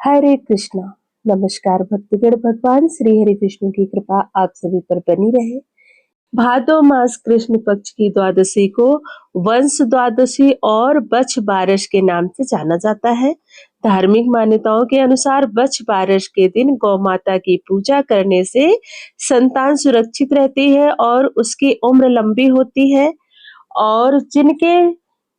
हरे कृष्णा। नमस्कार भक्तगण, भगवान श्री हरि विष्णु की कृपा आप सभी पर बनी रहे। भादो मास कृष्ण पक्ष की द्वादशी को वंश द्वादशी और बछ बारस के नाम से जाना जाता है। धार्मिक मान्यताओं के अनुसार बछ बारस के दिन गौ माता की पूजा करने से संतान सुरक्षित रहती है और उसकी उम्र लंबी होती है। और जिनके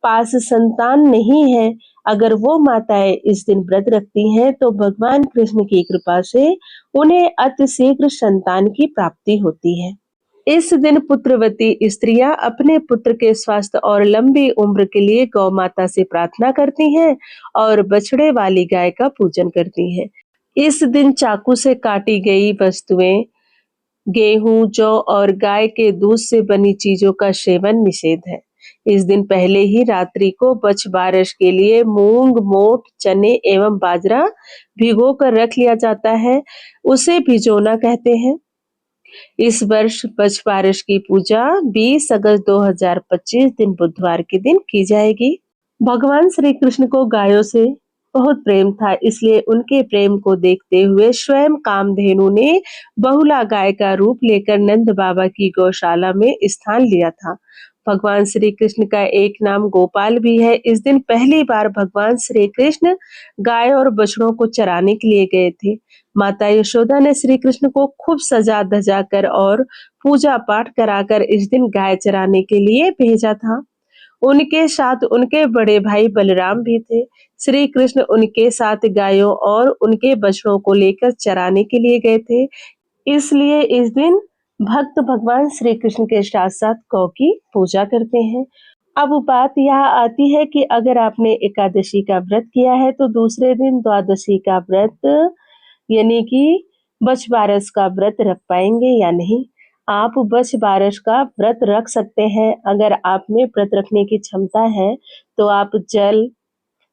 पास संतान नहीं है, अगर वो माताएं इस दिन व्रत रखती हैं तो भगवान कृष्ण की कृपा से उन्हें अतिशीघ्र संतान की प्राप्ति होती है। इस दिन पुत्रवती स्त्रियां अपने पुत्र के स्वास्थ्य और लंबी उम्र के लिए गौ माता से प्रार्थना करती हैं और बछड़े वाली गाय का पूजन करती हैं। इस दिन चाकू से काटी गई वस्तुएं, गेहूं, जौ और गाय के दूध से बनी चीजों का सेवन निषेध है। इस दिन पहले ही रात्रि को बछ बारस के लिए मूंग, मोठ, चने एवं बाजरा भिगो कर रख लिया जाता है। उसे भिजोना कहते हैं। इस वर्ष बछ बारस की पूजा 20 अगस्त 2025 दिन बुधवार के दिन की जाएगी। भगवान श्री कृष्ण को गायों से बहुत प्रेम था, इसलिए उनके प्रेम को देखते हुए स्वयं कामधेनु ने बहुला गाय का रूप लेकर नंद बाबा की गौशाला में स्थान लिया था। भगवान श्री कृष्ण का एक नाम गोपाल भी है। इस दिन पहली बार भगवान श्री कृष्ण गाय और बछड़ों को चराने के लिए गए थे। माता यशोदा ने श्री कृष्ण को खूब सजा धजा कर और पूजा पाठ कराकर इस दिन गाय चराने के लिए भेजा था। उनके साथ उनके बड़े भाई बलराम भी थे। श्री कृष्ण उनके साथ गायों और उनके बछड़ों को लेकर चराने के लिए गए थे, इसलिए इस दिन भक्त भगवान श्री कृष्ण के साथ साथ गौ की पूजा करते हैं। अब बात यह आती है कि अगर आपने एकादशी का व्रत किया है तो दूसरे दिन द्वादशी का व्रत यानी कि बछ बारस का व्रत रख पाएंगे या नहीं। आप बछ बारस का व्रत रख सकते हैं। अगर आप में व्रत रखने की क्षमता है तो आप जल,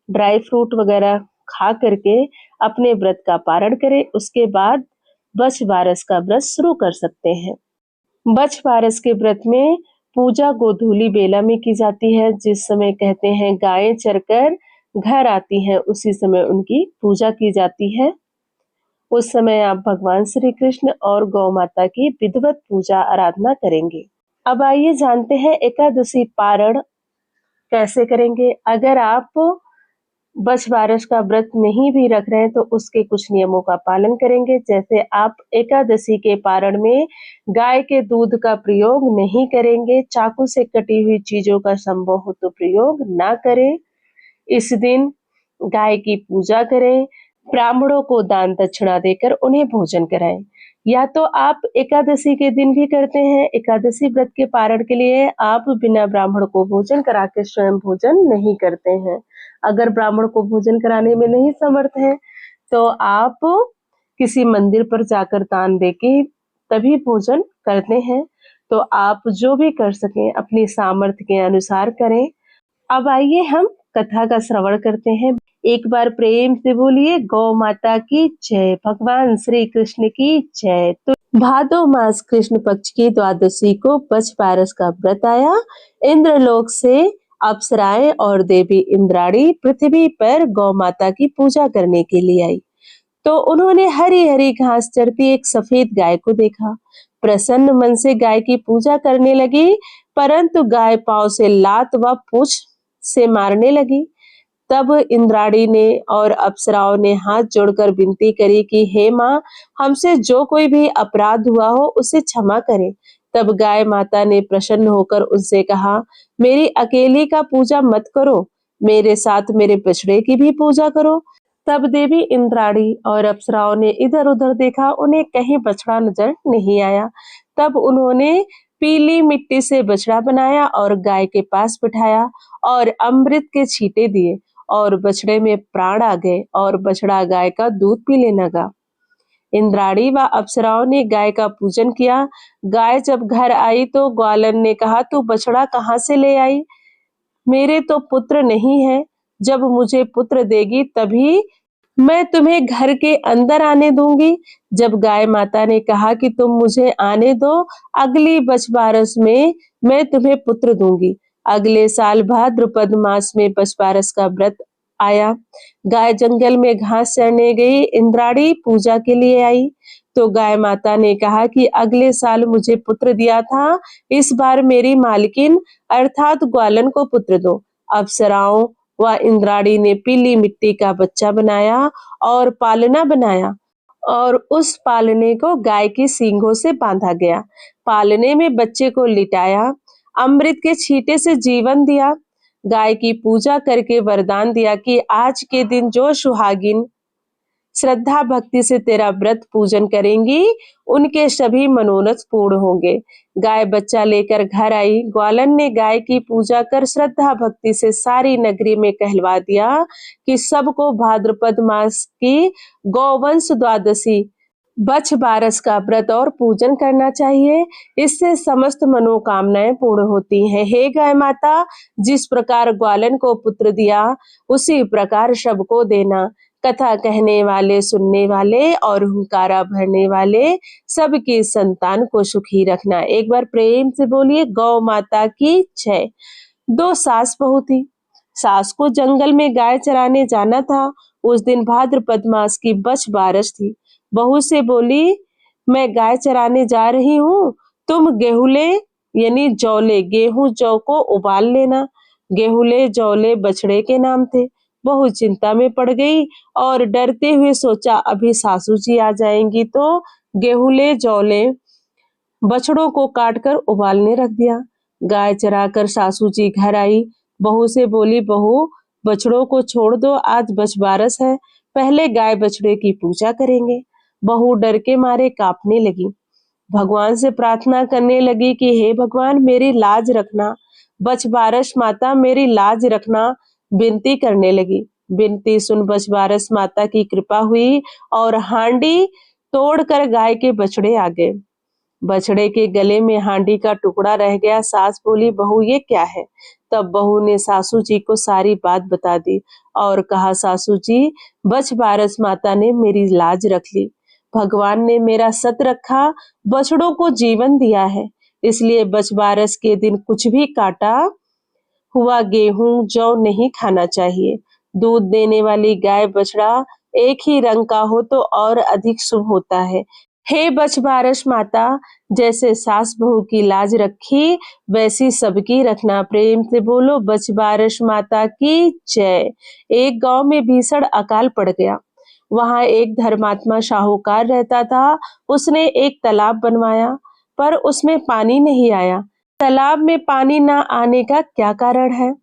ड्राई फ्रूट वगैरह खा करके अपने व्रत का पारण करें। उसके बाद बछ बारस का व्रत शुरू कर सकते हैं। बछ बारस के व्रत में पूजा गोधूली बेला में की जाती है। जिस समय कहते हैं गायें चरकर घर आती हैं, उसी समय उनकी पूजा की जाती है। उस समय आप भगवान श्री कृष्ण और गौ माता की विधिवत पूजा आराधना करेंगे। अब आइए जानते हैं एकादशी पारण कैसे करेंगे। अगर आप बछ बारस का व्रत नहीं भी रख रहे हैं तो उसके कुछ नियमों का पालन करेंगे। जैसे आप एकादशी के पारण में गाय के दूध का प्रयोग नहीं करेंगे, चाकू से कटी हुई चीजों का संभव हो तो प्रयोग ना करें। इस दिन गाय की पूजा करें, ब्राह्मणों को दान दक्षिणा देकर उन्हें भोजन कराएं। या तो आप एकादशी के दिन भी करते हैं, एकादशी व्रत के पारण के लिए आप बिना ब्राह्मण को भोजन करा के स्वयं भोजन नहीं करते हैं। अगर ब्राह्मण को भोजन कराने में नहीं समर्थ है तो आप किसी मंदिर पर जाकर दान देके तभी भोजन करते हैं। तो आप जो भी कर सकें अपनी सामर्थ्य के अनुसार करें। अब आइए हम कथा का श्रवण करते हैं। एक बार प्रेम से बोलिए गौ माता की जय, भगवान श्री कृष्ण की जय। तो भादो मास कृष्ण पक्ष की द्वादशी को बछ बारस का व्रत आया। इंद्रलोक से अप्सराएं और देवी इंद्राणी पृथ्वी पर गौ माता की पूजा करने के लिए आई तो उन्होंने हरी हरी घास चरती एक सफेद गाय को देखा। प्रसन्न मन से गाय की पूजा करने लगी, परंतु गाय पांव से लात व पूंछ से मारने लगी। तब इंद्राणी ने और अप्सराओं ने हाथ जोड़कर विनती करी कि हे माँ, हमसे जो कोई भी अपराध हुआ हो उसे क्षमा करें। तब गाय माता ने प्रसन्न होकर उनसे कहा, मेरी अकेली का पूजा मत करो, मेरे साथ मेरे बछड़े की भी पूजा करो। तब देवी इंद्राणी और अप्सराओं ने इधर उधर देखा, उन्हें कहीं बछड़ा नजर नहीं आया। तब उन्होंने पीली मिट्टी से बछड़ा बनाया और गाय के पास बिठाया और अमृत के छींटे दिए और बछड़े में प्राण आ गए और बछड़ा गाय का दूध पीने लगा। इंद्राणी व अप्सराओं ने गाय का पूजन किया। गाय जब घर आई तो ग्वालन ने कहा, तू बछड़ा कहाँ से ले आई? मेरे तो पुत्र नहीं है। जब मुझे पुत्र देगी तभी मैं तुम्हें घर के अंदर आने दूंगी। जब गाय माता ने कहा कि तुम मुझे आने दो, अगली बछ बारस में मैं तुम्हें पुत्र दूंगी। अगले साल भाद्रपद मास में बछ बारस का व्रत आया। गाय जंगल में घास चरने गई, इंद्राणी पूजा के लिए आई। तो गाय माता ने कहा कि अगले साल मुझे पुत्र दिया था, इस बार मेरी मालकिन अर्थात ग्वालन को पुत्र दो। अप्सराओं व इंद्राणी ने पीली मिट्टी का बच्चा बनाया और पालना बनाया और उस पालने को गाय की सींगों से बांधा गया। पालने में बच्चे को लिटाया, अमृत के छींटे से जीवन दिया। गाय की पूजा करके वरदान दिया कि आज के दिन जो सुहागिन श्रद्धा भक्ति से तेरा व्रत पूजन करेंगी, उनके सभी मनोरथ पूर्ण होंगे। गाय बच्चा लेकर घर आई। ग्वालन ने गाय की पूजा कर श्रद्धा भक्ति से सारी नगरी में कहलवा दिया कि सबको भाद्रपद मास की गौवंश द्वादशी बछ बारस का व्रत और पूजन करना चाहिए, इससे समस्त मनोकामनाएं पूर्ण होती हैं। हे गाय माता, जिस प्रकार ग्वालन को पुत्र दिया, उसी प्रकार सबको देना। कथा कहने वाले, सुनने वाले और हुंकारा भरने वाले सबकी संतान को सुखी रखना। एक बार प्रेम से बोलिए गौ माता की जय। दो सास बहू थी। सास को जंगल में गाय चराने जाना था। उस दिन भाद्रपद मास की बछ बारस थी। बहू से बोली, मैं गाय चराने जा रही हूँ, तुम गेहूले यानी जौले, गेहूं जौ को उबाल लेना। गेहूले जौले बछड़े के नाम थे। बहू चिंता में पड़ गई और डरते हुए सोचा अभी सासू जी आ जाएंगी, तो गेहूले जौले बछड़ों को काटकर उबालने रख दिया। गाय चराकर सासू जी घर आई। बहू से बोली, बहू बछड़ों को छोड़ दो, आज बछबारस है, पहले गाय बछड़े की पूजा करेंगे। बहू डर के मारे कांपने लगी। भगवान से प्रार्थना करने लगी कि हे भगवान, मेरी लाज रखना, बछबारस माता मेरी लाज रखना, विनती करने लगी। विनती सुन बछबारस माता की कृपा हुई और हांडी तोड़कर गाय के बछड़े आ गए। बछड़े के गले में हांडी का टुकड़ा रह गया। सास बोली, बहू ये क्या है? तब बहू ने सासू जी को सारी बात बता दी और कहा, सासू जी, बछबारस माता ने मेरी लाज रख ली, भगवान ने मेरा सत रखा, बछड़ों को जीवन दिया है, इसलिए बछबारस के दिन कुछ भी काटा हुआ गेहूं जौ नहीं खाना चाहिए। दूध देने वाली गाय बछड़ा एक ही रंग का हो तो और अधिक शुभ होता है। हे बछबारस माता, जैसे सास बहू की लाज रखी, वैसी सबकी रखना। प्रेम से बोलो बछबारस माता की जय। एक गांव में भीषण अकाल पड़ गया। वहां एक धर्मात्मा साहूकार रहता था। उसने एक तालाब बनवाया, पर उसमें पानी नहीं आया। तालाब में पानी न आने का क्या कारण है?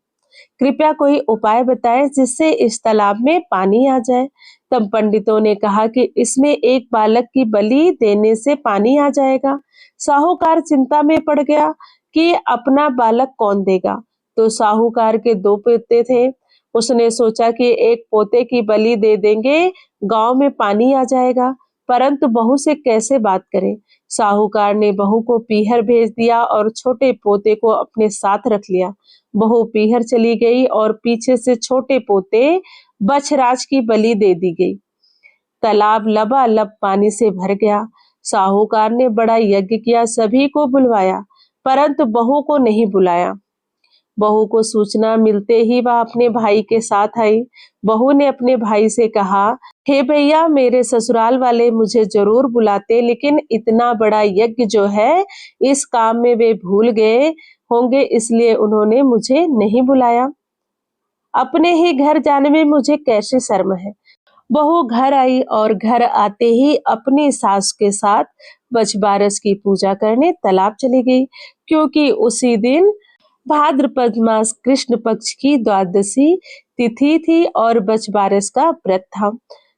कृपया कोई उपाय बताएं जिससे इस तालाब में पानी आ जाए। तब पंडितों ने कहा कि इसमें एक बालक की बलि देने से पानी आ जाएगा। साहूकार चिंता में पड़ गया कि अपना बालक कौन देगा। तो साहूकार के दो पोते थे। उसने सोचा कि एक पोते की बलि दे देंगे, गांव में पानी आ जाएगा, परंतु बहू से कैसे बात करें। साहूकार ने बहू को पीहर भेज दिया और छोटे पोते को अपने साथ रख लिया। बहू पीहर चली गई और पीछे से छोटे पोते बछराज की बलि दे दी गई। तालाब लबालब पानी से भर गया। साहूकार ने बड़ा यज्ञ किया, सभी को बुलवाया, परंतु बहू को नहीं बुलाया। बहू को सूचना मिलते ही वह अपने भाई के साथ आई। बहू ने अपने भाई से कहा, हे भैया, मेरे ससुराल वाले मुझे जरूर बुलाते, लेकिन इतना बड़ा यज्ञ जो है, इस काम में वे भूल गए होंगे, इसलिए उन्होंने मुझे नहीं बुलाया। अपने ही घर जाने में मुझे कैसी शर्म है। बहू घर आई और घर आते ही अपनी सास के साथ बछबारस की पूजा करने तालाब चली गई, क्योंकि उसी दिन भाद्रपद मास कृष्ण पक्ष की द्वादशी तिथि थी और बछबारस का व्रत था।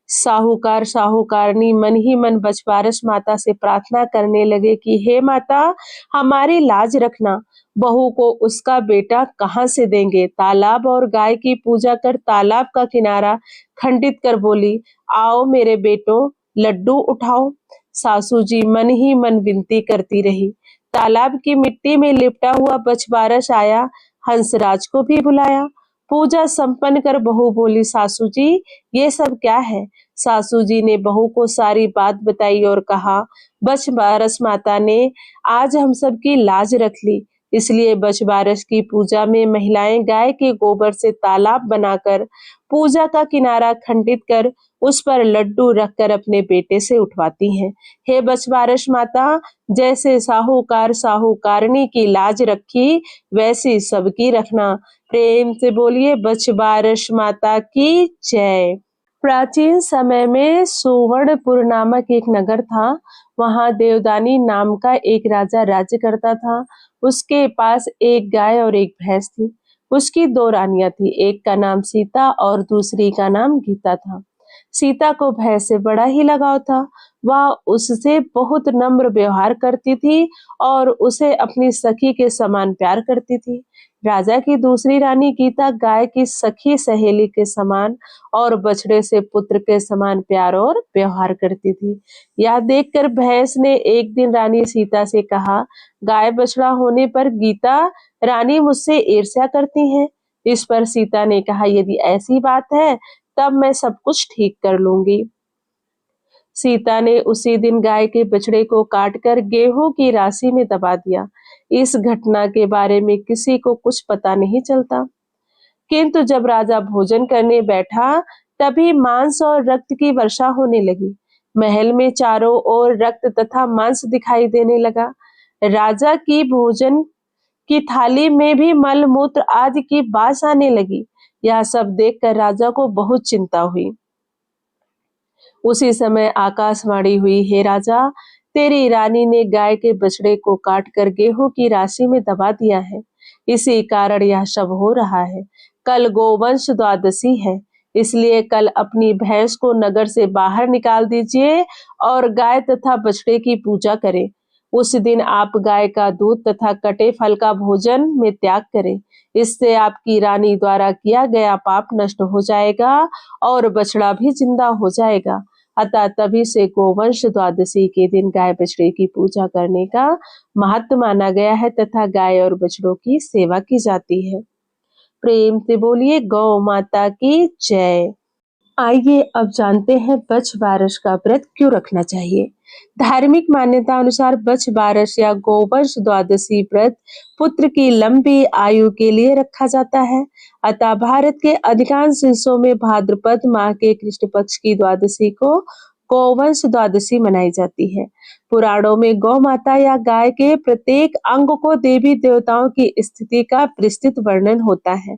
साहूकार साहूकारनी मन ही मन बछबारस माता से प्रार्थना करने लगे कि हे माता, हमारी लाज रखना, बहू को उसका बेटा कहाँ से देंगे। तालाब और गाय की पूजा कर तालाब का किनारा खंडित कर बोली, आओ मेरे बेटों, लड्डू उठाओ। सासू जी मन ही मन विनती करती रही। तालाब की मिट्टी में लिपटा हुआ बछबारस आया। हंसराज को भी बुलाया। पूजा संपन्न कर बहू बोली, सासू जी, ये सब क्या है? सासू जी ने बहू को सारी बात बताई और कहा, बछबारस माता ने आज हम सब की लाज रख ली, इसलिए बछबारस की पूजा में महिलाएं गाय के गोबर से तालाब बनाकर पूजा का किनारा खंडित कर उस पर लड्डू रखकर अपने बेटे से उठवाती हैं। हे बछबारस माता, जैसे साहूकार साहूकारनी की लाज रखी वैसी सबकी रखना। प्रेम से बोलिए बछबारस माता की जय। प्राचीन समय में सुवर्णपुर नामक एक नगर था। वहां देवदानी नाम का एक राजा राज्य करता था। उसके पास एक गाय और एक भैंस थी। उसकी दो रानियां थी, एक का नाम सीता और दूसरी का नाम गीता था। सीता को भैंस से बड़ा ही लगाव था। वह उससे बहुत नम्र व्यवहार करती थी और उसे अपनी सखी के समान प्यार करती थी। राजा की दूसरी रानी गीता गाय की सखी सहेली के समान और बछड़े से पुत्र के समान प्यार और व्यवहार करती थी। यह देखकर भैंस ने एक दिन रानी सीता से कहा, गाय बछड़ा होने पर गीता रानी मुझसे ईर्ष्या करती हैं। इस पर सीता ने कहा, यदि ऐसी बात है तब मैं सब कुछ ठीक कर लूंगी। सीता ने उसी दिन गाय के बछड़े को काटकर गेहूं की राशि में दबा दिया। इस घटना के बारे में किसी को कुछ पता नहीं चलता, किंतु जब राजा भोजन करने बैठा तभी मांस और रक्त की वर्षा होने लगी। महल में चारों ओर रक्त तथा मांस दिखाई देने लगा। राजा की भोजन की थाली में भी मल मूत्र आदि की बास आने लगी। यह सब देखकर राजा को बहुत चिंता हुई। उसी समय आकाशवाणी हुई, हे राजा, तेरी रानी ने गाय के बछड़े को काटकर गेहूं की राशि में दबा दिया है। इसी कारण यह सब हो रहा है। कल गोवंश द्वादशी है, इसलिए कल अपनी भैंस को नगर से बाहर निकाल दीजिए और गाय तथा बछड़े की पूजा करें। उस दिन आप गाय का दूध तथा कटे फल का भोजन में त्याग करें। इससे आपकी रानी द्वारा किया गया पाप नष्ट हो जाएगा और बछड़ा भी जिंदा हो जाएगा। अतः तभी से गोवंश द्वादशी के दिन गाय बछड़े की पूजा करने का महत्व माना गया है तथा गाय और बछड़ों की सेवा की जाती है। प्रेम से बोलिए गौ माता की जय। आइए अब जानते हैं बछबारस का व्रत क्यों रखना चाहिए। धार्मिक मान्यता अनुसार बछबारस या गोवंश द्वादशी व्रत पुत्र की लंबी आयु के लिए रखा जाता है। अतः भारत के अधिकांश हिस्सों में भाद्रपद माह के कृष्ण पक्ष की द्वादशी को गोवंश द्वादशी मनाई जाती है। पुराणों में गौ माता या गाय के प्रत्येक अंग को देवी देवताओं की स्थिति का विस्तृत वर्णन होता है।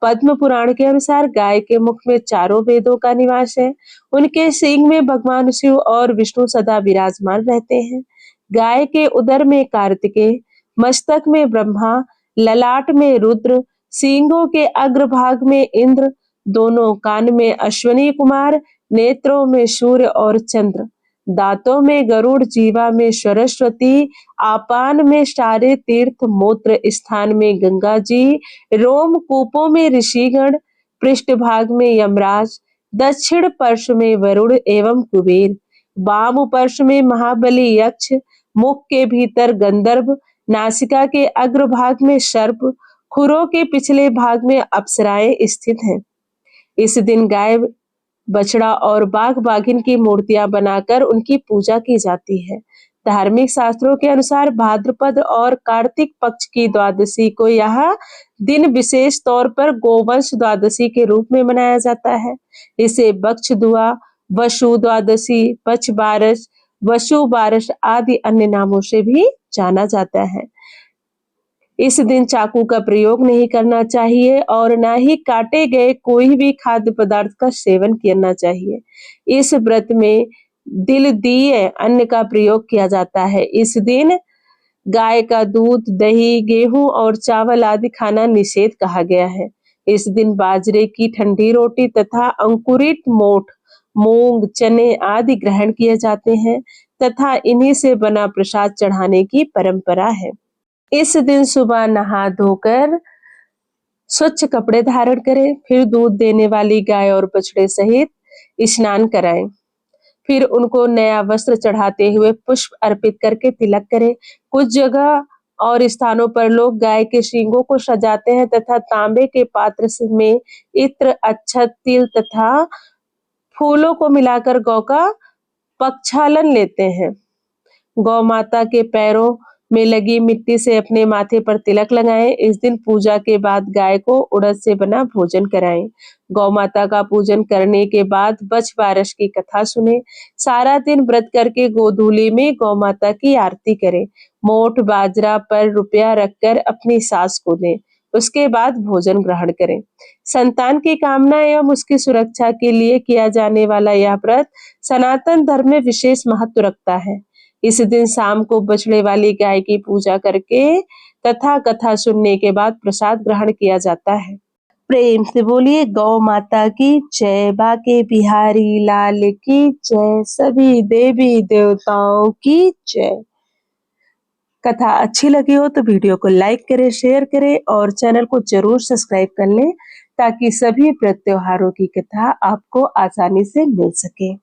पद्म पुराण के अनुसार गाय के मुख में चारों वेदों का निवास है। उनके सींग में भगवान शिव और विष्णु सदा विराजमान रहते हैं। गाय के उदर में कार्तिकेय, मस्तक में ब्रह्मा, ललाट में रुद्र, सींगों के अग्रभाग में इंद्र, दोनों कान में अश्विनी कुमार, नेत्रों में सूर्य और चंद्र, दांतों में गरुड़, जीवा में सरस्वती, आपान में सारे तीर्थ, मूत्र स्थान में गंगा जी, रोम कूपों में ऋषिगण, पृष्ठभाग में यमराज, दक्षिण पर्श में वरुण एवं कुबेर, वाम पर्श में महाबली यक्ष, मुख के भीतर गंधर्व, नासिका के अग्रभाग में सर्प, खुरों के पिछले भाग में अप्सराएं स्थित हैं। इस दिन गाय, बछड़ा और बाघ बाघिन की मूर्तियां बनाकर उनकी पूजा की जाती है। धार्मिक शास्त्रों के अनुसार भाद्रपद और कार्तिक पक्ष की द्वादशी को यह दिन विशेष तौर पर गोवंश द्वादशी के रूप में मनाया जाता है। इसे बक्ष दुआ, वसु द्वादशी, बछबारस, वसु बारस आदि अन्य नामों से भी जाना जाता है। इस दिन चाकू का प्रयोग नहीं करना चाहिए और न ही काटे गए कोई भी खाद्य पदार्थ का सेवन करना चाहिए। इस व्रत में दिल दिए अन्न का प्रयोग किया जाता है। इस दिन गाय का दूध, दही, गेहूं और चावल आदि खाना निषेध कहा गया है। इस दिन बाजरे की ठंडी रोटी तथा अंकुरित मोठ, मूंग, चने आदि ग्रहण किए जाते हैं तथा इन्हीं से बना प्रसाद चढ़ाने की परंपरा है। इस दिन सुबह नहा धोकर स्वच्छ कपड़े धारण करें, फिर दूध देने वाली गाय और बछड़े सहित स्नान कराएं। फिर उनको नया वस्त्र चढ़ाते हुए पुष्प अर्पित करके तिलक करें। कुछ जगह और स्थानों पर लोग गाय के सींगों को सजाते हैं तथा तांबे के पात्र में इत्र, अक्षत, तिल तथा फूलों को मिलाकर गौ का प्रक्षालन लेते हैं। गौ माता के पैरों में लगी मिट्टी से अपने माथे पर तिलक लगाएं। इस दिन पूजा के बाद गाय को उड़द से बना भोजन कराएं। गौ माता का पूजन करने के बाद बछ बारश की कथा सुने। सारा दिन व्रत करके गोधूली में गौ माता की आरती करें। मोठ बाजरा पर रुपया रखकर अपनी सास को दें। उसके बाद भोजन ग्रहण करें। संतान की कामना एवं उसकी सुरक्षा के लिए किया जाने वाला यह व्रत सनातन धर्म में विशेष महत्व रखता है। इस दिन शाम को बछड़े वाली गाय की पूजा करके तथा कथा सुनने के बाद प्रसाद ग्रहण किया जाता है। प्रेम से बोलिए गौ माता की जय, बाके बिहारी लाल की जय, सभी देवी देवताओं की जय। कथा अच्छी लगी हो तो वीडियो को लाइक करें, शेयर करें और चैनल को जरूर सब्सक्राइब कर लें ताकि सभी व्रत त्योहारों की कथा आपको आसानी से मिल सके।